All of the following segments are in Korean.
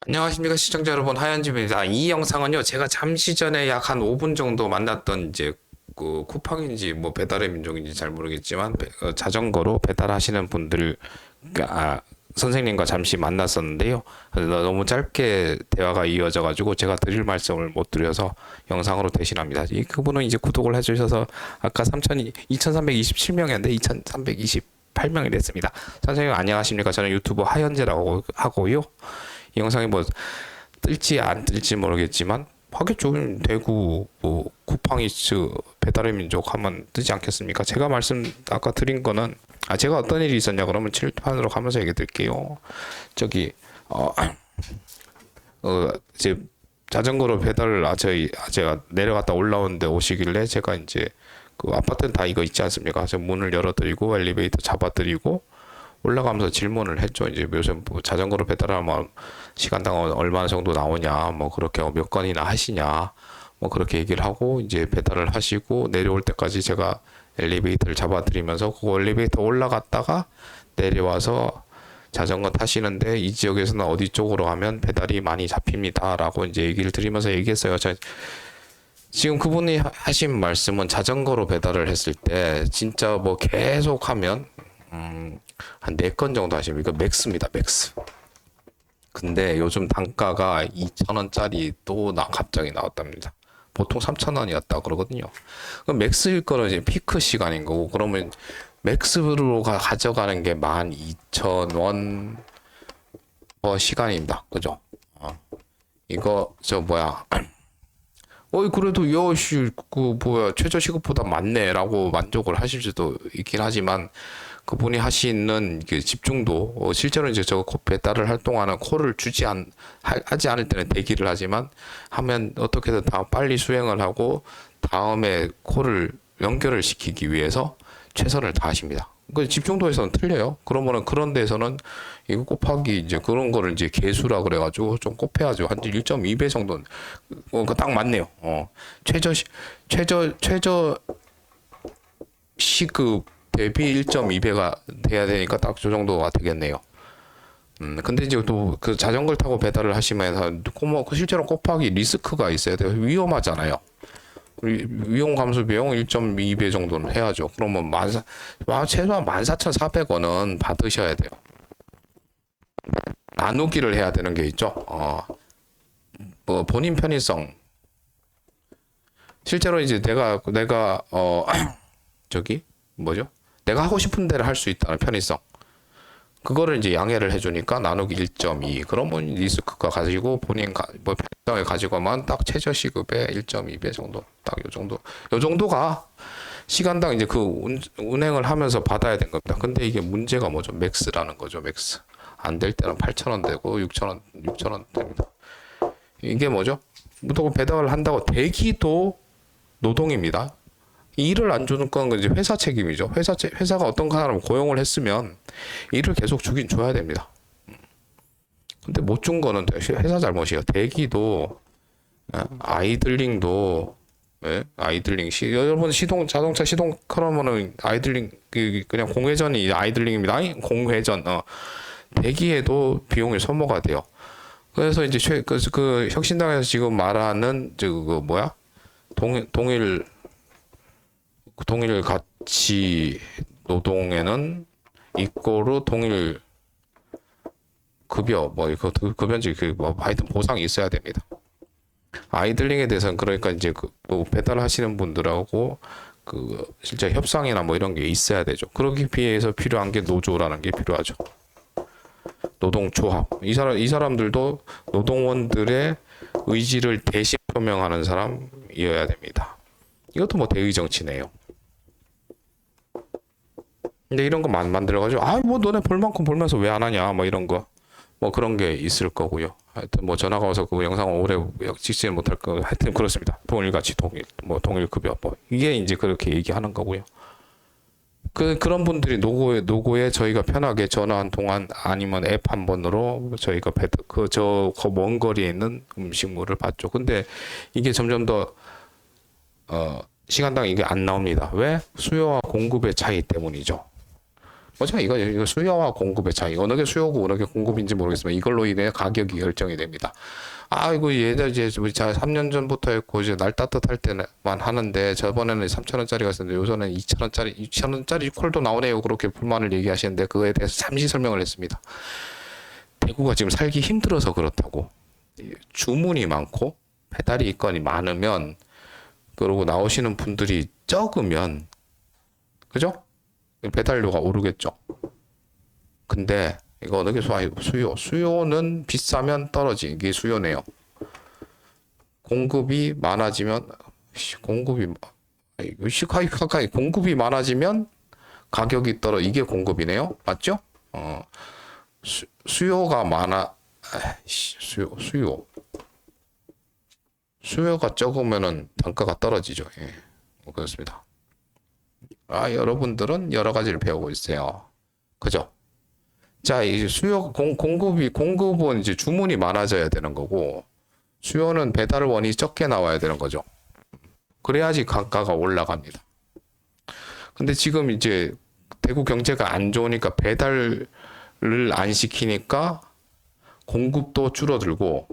안녕하십니까 시청자 여러분, 하얀집입니다. 이 영상은요, 제가 잠시 전에 약 한 5분 정도 만났던 이제 그 쿠팡인지 뭐 배달의 민족인지 잘 모르겠지만 자전거로 배달하시는 분들, 선생님과 잠시 만났었는데요. 너무 짧게 대화가 이어져가지고 제가 드릴 말씀을 못 드려서 영상으로 대신합니다. 그분은 이제 구독을 해주셔서 아까 2327명이었는데 2328명이 됐습니다. 선생님 안녕하십니까? 저는 유튜버 하현재라고 하고요. 이 영상이 뭐 뜰지 안 뜰지 모르겠지만 하겠죠. 대구 뭐 쿠팡이츠 배달의 민족 하면 뜨지 않겠습니까? 제가 말씀 아까 드린 거는, 제가 어떤 일이 있었냐 그러면 칠판으로 가면서 얘기 드릴게요. 저기 이제 자전거로 배달을 제가 내려갔다 올라오는데 오시길래 제가 이제 그 아파트는 다 이거 있지 않습니까? 제가 문을 열어드리고 엘리베이터 잡아드리고 올라가면서 질문을 했죠. 이제 요즘 뭐 자전거로 배달하면 시간당 얼마 정도 나오냐, 뭐 그렇게 몇 건이나 하시냐, 뭐 그렇게 얘기를 하고 이제 배달을 하시고 내려올 때까지 제가 엘리베이터를 잡아드리면서 그 엘리베이터 올라갔다가 내려와서 자전거 타시는데 이 지역에서는 어디 쪽으로 가면 배달이 많이 잡힙니다라고 이제 얘기를 드리면서 얘기했어요. 지금 그분이 하신 말씀은 자전거로 배달을 했을 때 진짜 뭐 계속 하면 한 4건 정도 하시면 이거 맥스입니다. 맥스. 근데 요즘 단가가 2,000원짜리 또 갑자기 나왔답니다. 보통 3,000원이었다 그러거든요. 그럼 맥스일 거는 이제 피크 시간인 거고, 그러면 맥스로 가져가는 게 12,000원 per 시간입니다. 그죠? 이거 그래도 여시 최저 시급보다 많네라고 만족을 하실 수도 있긴 하지만, 그분이 하시는 그 집중도, 실제로 이제 배달을 할 동안은 콜을 하지 않을 때는 대기를 하지만, 하면 어떻게든 다 빨리 수행을 하고 다음에 콜을 연결을 시키기 위해서 최선을 다하십니다. 그 집중도에서는 틀려요. 그러면은 그런 데서는 이거 곱하기 이제 그런 거를 이제 계수라 그래가지고 좀 곱해야죠. 한 1.2배 정도는 딱 맞네요. 최저 시급 대비 1.2배가 돼야 되니까 딱 저 정도가 되겠네요. 근데 이제 또 그 자전거를 타고 배달을 하시면서 실제로 곱하기 리스크가 있어야 돼요. 위험하잖아요. 위험 감소 비용 1.2배 정도는 해야죠. 그러면 최소한 14,400원은 받으셔야 돼요. 나누기를 해야 되는 게 있죠. 뭐 본인 편의성. 실제로 이제 내가 저기 뭐죠? 내가 하고 싶은 대로 할 수 있다는 편의성. 그거를 이제 양해를 해주니까 나누기 1.2. 그러면 리스크가 가지고 뭐 편의성을 가지고만 딱 최저 시급의 1.2배 정도. 딱 요 정도가 시간당 이제 그 운행을 하면서 받아야 된 겁니다. 근데 이게 문제가 뭐죠? 맥스라는 거죠. 맥스. 안 될 때는 8,000원 되고 6,000원 됩니다. 이게 뭐죠? 무조건 배달을 한다고 대기도 노동입니다. 일을 안 주는 건 이제 회사 책임이죠. 회사가 어떤 사람을 고용을 했으면 일을 계속 주긴 줘야 됩니다. 근데 못 준 거는 회사 잘못이에요. 대기도, 아이들링도, 아이들링 여러분 자동차 시동 켜놓으면은 아이들링, 그냥 공회전이 아이들링입니다. 공회전, 대기에도 비용이 소모가 돼요. 그래서 이제 혁신당에서 지금 말하는 동일 가치 노동에는 이꼬르 동일 급여, 급여인지 하여튼 보상이 있어야 됩니다. 아이들링에 대해서는 그러니까 이제 배달하시는 분들하고 실제 협상이나 뭐 이런 게 있어야 되죠. 그러기 위해서 필요한 게 노조라는 게 필요하죠. 노동조합. 이 사람들도 노동원들의 의지를 대신 표명하는 사람이어야 됩니다. 이것도 뭐 대의 정치네요. 근데 이런 거 만들어가지고, 뭐 너네 벌 만큼 벌면서 왜 안 하냐, 뭐 이런 거, 뭐 그런 게 있을 거고요. 하여튼 뭐 전화가 와서 그 영상을 오래 찍지는 못할 거, 하여튼 그렇습니다. 동일가치 동일급여, 뭐 이게 이제 그렇게 얘기하는 거고요. 그런 분들이 노고에 저희가 편하게 전화 한 통화 아니면 앱 한 번으로 저희가 먼 거리에 있는 음식물을 받죠. 근데 이게 점점 더 시간당 이게 안 나옵니다. 왜? 수요와 공급의 차이 때문이죠. 뭐죠? 이거 수요와 공급의 차이. 어느 게 수요고 어느 게 공급인지 모르겠지만 이걸로 인해 가격이 결정이 됩니다. 아이고 얘들 이제 우리 자 3년 전부터 했고 이제 날 따뜻할 때만 하는데 저번에는 3,000원짜리가 있었는데 요새는 2,000원짜리 콜도 나오네요. 그렇게 불만을 얘기하시는데 그거에 대해서 잠시 설명을 했습니다. 대구가 지금 살기 힘들어서 그렇다고. 주문이 많고 배달이 입건이 많으면 그러고 나오시는 분들이 적으면 그죠? 배달료가 오르겠죠. 근데 이거 어느 게 수요는 비싸면 떨어지기 수요네요. 공급이 많아지면 공급이 많아지면 가격이 떨어. 이게 공급이네요. 맞죠? 수요가 많아. 수요가 적으면은 단가가 떨어지죠. 예. 그렇습니다. 여러분들은 여러 가지를 배우고 있어요. 그죠? 자, 이 공급은 이제 주문이 많아져야 되는 거고, 수요는 배달원이 적게 나와야 되는 거죠. 그래야지 단가가 올라갑니다. 근데 지금 이제 대구 경제가 안 좋으니까 배달을 안 시키니까 공급도 줄어들고,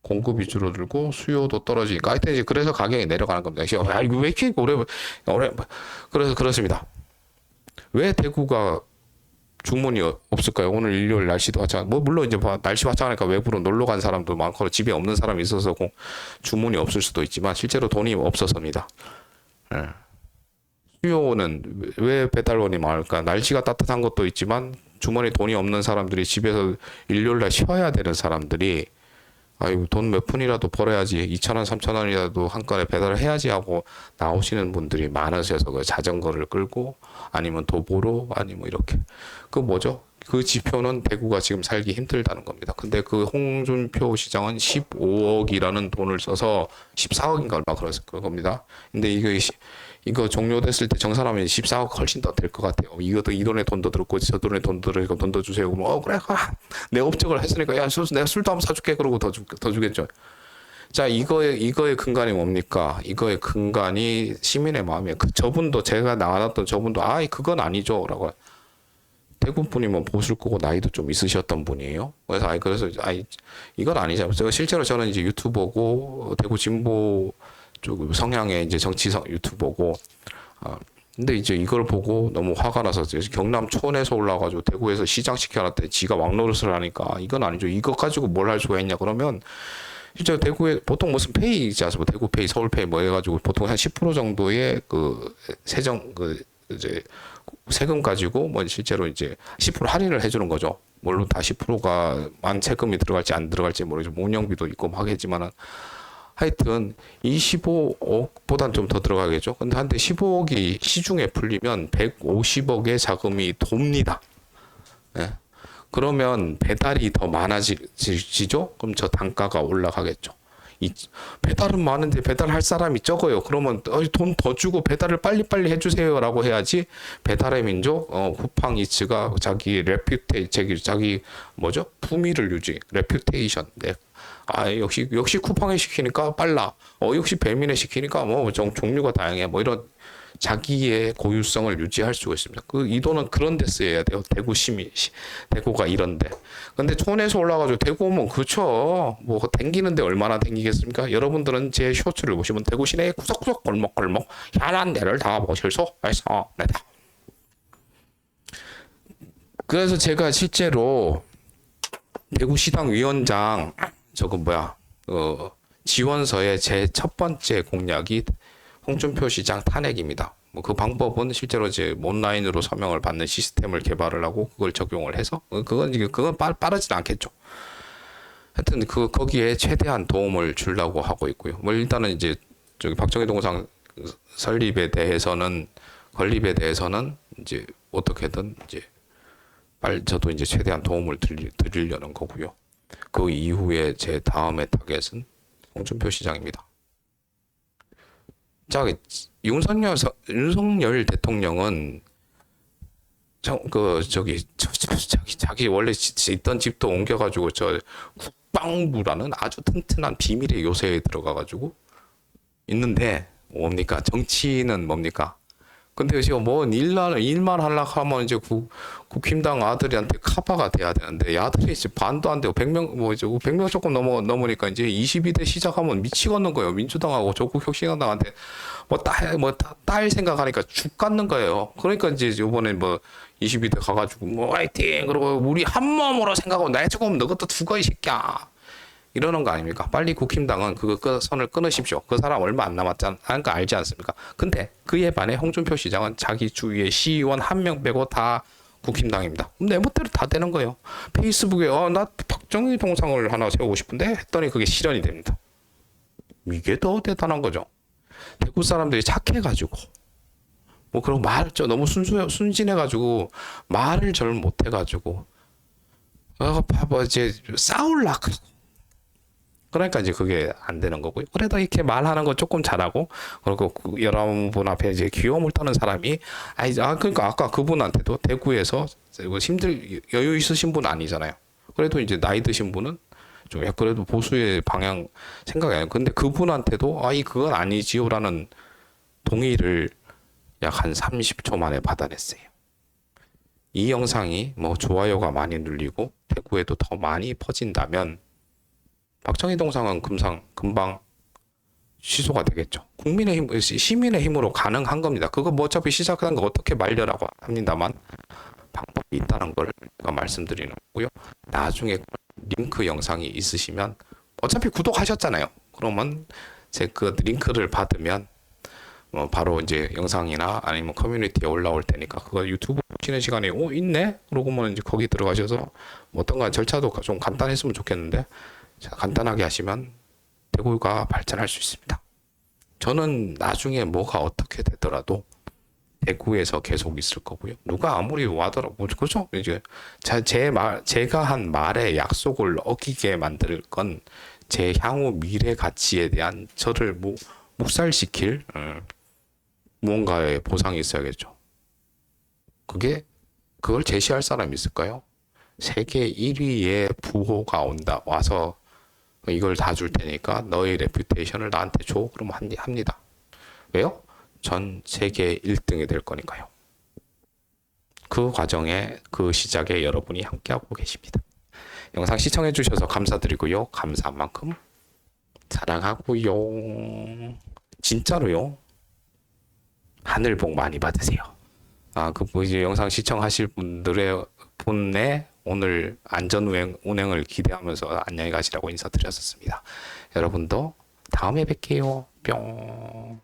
공급이 줄어들고 수요도 떨어지니까 하여튼 이제 그래서 가격이 내려가는 겁니다. 이거 왜 이렇게 오래 그래서 그렇습니다. 왜 대구가 주문이 없을까요? 오늘 일요일 날씨도 화창. 뭐 물론 이제 날씨 화창하니까 외부로 놀러 간 사람도 많고 집에 없는 사람이 있어서 주문이 없을 수도 있지만 실제로 돈이 없어서입니다. 예. 수요는 왜 배달원이 많을까? 날씨가 따뜻한 것도 있지만 주머니 돈이 없는 사람들이 집에서 일요일 날 쉬어야 되는 사람들이 아이고 돈 몇 푼이라도 벌어야지 2,000원 3,000원이라도 한 건에 배달을 해야지 하고 나오시는 분들이 많으셔서 그 자전거를 끌고 아니면 도보로 아니면 이렇게 그 뭐죠? 그 지표는 대구가 지금 살기 힘들다는 겁니다. 근데 그 홍준표 시장은 15억이라는 돈을 써서 14억인가 얼마 그랬을 겁니다. 근데 이거 종료됐을 때 정산하면 14억 훨씬 더 될 것 같아요. 이것도 이 돈에 돈도 들었고 저 돈에 돈도 들고 돈 더 주세요. 그러면 그래 내 업적을 했으니까 야 내가 술도 한번 사줄게 그러고 더 주겠죠. 자 이거의 근간이 뭡니까? 이거의 근간이 시민의 마음이에요. 저분도 제가 나왔던 저분도 그건 아니죠라고. 대구 분이면 보실 거고 나이도 좀 있으셨던 분이에요. 그래서 이건 아니잖아요. 실제로 저는 이제 유튜버고 대구 진보 쪽 성향의 이제 정치성 유튜버고 근데 이제 이걸 보고 너무 화가 나서 경남 촌에서 올라가지고 대구에서 시장 시켜놨더니 지가 왕노릇을 하니까 이건 아니죠. 이거 가지고 뭘 할 수가 있냐 그러면 실제 대구에 보통 무슨 페이 있지 않습니까? 대구 페이, 서울 페이 뭐 해가지고 보통 한 10% 정도의 그 이제 세금 가지고 뭐 실제로 이제 10% 할인을 해주는 거죠. 물론 다 10%가 만 세금이 들어갈지 안 들어갈지 모르겠지만 운영비도 있고 하겠지만은 하여튼 25억보단 좀 더 들어가겠죠. 근데 한데 15억이 시중에 풀리면 150억의 자금이 돕니다. 예. 그러면 배달이 더 많아지죠? 그럼 저 단가가 올라가겠죠. 배달은 많은데 배달할 사람이 적어요. 그러면 돈 더 주고 배달을 빨리빨리 해주세요라고 해야지 배달의 민족 쿠팡이츠가 자기 자기 뭐죠? 품위를 레퓨테이션. 네. 역시 쿠팡에 시키니까 빨라. 역시 배민에 시키니까 뭐 종류가 다양해. 뭐 이런 자기의 고유성을 유지할 수가 있습니다. 이 돈은 그런 데 쓰여야 돼요. 대구가 이런데. 근데 촌에서 올라가지고 대구 오면 그쵸. 뭐 댕기는데 얼마나 댕기겠습니까? 여러분들은 제 쇼츠를 보시면 대구 시내의 구석구석 골목골목 희한한 데를 다 보실 수 있습니다. 그래서 제가 실제로 대구시당 위원장 지원서의 제 첫 번째 공약이 홍준표 시장 탄핵입니다. 뭐 그 방법은 실제로 이제 온라인으로 서명을 받는 시스템을 개발을 하고 그걸 적용을 해서 그건 빠르진 않겠죠. 하여튼 거기에 최대한 도움을 주려고 하고 있고요. 뭐 일단은 이제 박정희 동상 건립에 대해서는 이제 어떻게든 이제 저도 이제 최대한 도움을 드리려는 거고요. 그 이후에 제 다음의 타겟은 홍준표 시장입니다. 자, 윤석열 대통령은 자기 원래 있던 집도 옮겨가지고 국방부라는 아주 튼튼한 비밀의 요새에 들어가가지고 있는데 뭡니까? 정치는 뭡니까? 근데 지금 뭐 일만 하려고 하면 이제 국힘당 아들한테 카바가 돼야 되는데 아들이 이제 반도 안 되고 100명 뭐 이제 100명 조금 넘으니까 이제 22대 시작하면 미치겠는 거예요. 민주당하고 조국혁신당한테 뭐딸 생각하니까 죽 같는 거예요. 그러니까 이제 이번에 뭐 22대 가가지고 뭐 화이팅 그러고 우리 한 몸으로 생각하고 나 조금 너 것도 죽어 이 새끼야. 이러는 거 아닙니까? 빨리 국힘당은 선을 끊으십시오. 그 사람 얼마 안 남았잖아. 그러니까 알지 않습니까? 근데 그에 반해 홍준표 시장은 자기 주위에 시의원 한 명 빼고 다 국힘당입니다. 내 멋대로 다 되는 거예요. 페이스북에 나 박정희 동상을 하나 세우고 싶은데 했더니 그게 실현이 됩니다. 이게 더 대단한 거죠. 대구 사람들이 착해가지고 뭐 그런 너무 순진해가지고 말을 잘 못해가지고 뭐 이제 싸울라고. 그러니까 이제 그게 안 되는 거고요. 그래도 이렇게 말하는 거 조금 잘하고, 그리고 여러분 앞에 이제 귀여움을 떠는 사람이, 그러니까 아까 그분한테도 대구에서 여유 있으신 분 아니잖아요. 그래도 이제 나이 드신 분은 좀 그래도 보수의 방향 생각이 아니에요. 근데 그분한테도, 그건 아니지요라는 동의를 약 한 30초 만에 받아냈어요. 이 영상이 뭐 좋아요가 많이 눌리고, 대구에도 더 많이 퍼진다면, 박정희 동상은 금방 취소가 되겠죠. 시민의 힘으로 가능한 겁니다. 그거 뭐 어차피 시작한 거 어떻게 말려라고 합니다만 방법이 있다는 걸 제가 말씀드리는 거고요. 나중에 링크 영상이 있으시면 어차피 구독하셨잖아요. 그러면 제 그 링크를 받으면 바로 이제 영상이나 아니면 커뮤니티에 올라올 테니까 그거 유튜브 보시는 시간에 있네? 그러고만 이제 거기 들어가셔서 어떤가 절차도 좀 간단했으면 좋겠는데 간단하게 하시면 대구가 발전할 수 있습니다. 저는 나중에 뭐가 어떻게 되더라도 대구에서 계속 있을 거고요. 누가 아무리 와더라도 그렇죠. 이제 제가 한 말의 약속을 어기게 만들 건 제 향후 미래 가치에 대한 저를 묵살시킬 무언가의 보상이 있어야겠죠. 그걸 제시할 사람이 있을까요? 세계 1위의 부호가 와서 이걸 다 줄 테니까 너의 레퓨테이션을 나한테 줘. 그러면 합니다. 왜요? 전 세계 1등이 될 거니까요. 그 과정에 그 시작에 여러분이 함께하고 계십니다. 영상 시청해 주셔서 감사드리고요. 감사한 만큼 사랑하고요. 진짜로요. 하늘 복 많이 받으세요. 이제 영상 시청하실 분의 오늘 안전 운행을 기대하면서 안녕히 가시라고 인사드렸었습니다. 여러분도 다음에 뵐게요. 뿅.